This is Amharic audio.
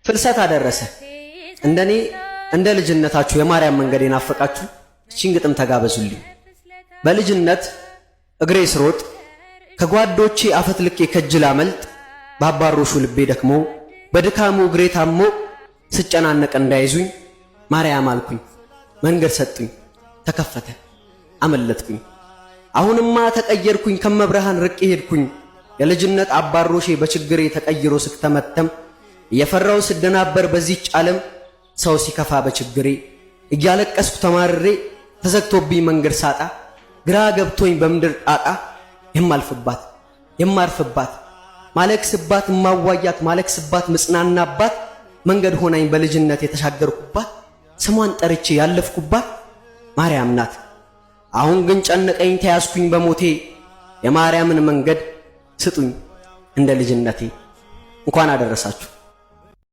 ፍልሰት አደረሰ። እንደኔ እንደ ልጅነታችሁ የማርያም መንገድ የናፈቃችሁ እቺን ግጥም ተጋበዙልኝ። በልጅነት እግሬ ስሮጥ ከጓዶቼ አፈትልኬ ከጅላ መልጥ ባባሮሹ ልቤ ደክሞ በድካሙ እግሬ ታሞ ስጨናነቅ እንዳይዙኝ ማርያም አልኩኝ። መንገድ ሰጡኝ ተከፈተ አመለጥኩኝ። አሁንማ ተቀየርኩኝ ከመብርሃን ርቄ ሄድኩኝ። የልጅነት አባሮሼ በችግሬ ተቀይሮ ስክተመተም እየፈራው ስደናበር በዚህች ዓለም ሰው ሲከፋ በችግሬ እያለቀስኩ ተማርሬ ተዘግቶብኝ መንገድ ሳጣ ግራ ገብቶኝ በምድር ጣጣ የማልፍባት የማርፍባት ማለቅስባት ማዋያት ማለቅስባት ምጽናናባት መንገድ ሆናኝ በልጅነት የተሻገርኩባት ስሟን ጠርቼ ያለፍኩባት ማርያም ናት። አሁን ግን ጨነቀኝ ተያዝኩኝ በሞቴ የማርያምን መንገድ ስጡኝ እንደ ልጅነቴ። እንኳን አደረሳችሁ።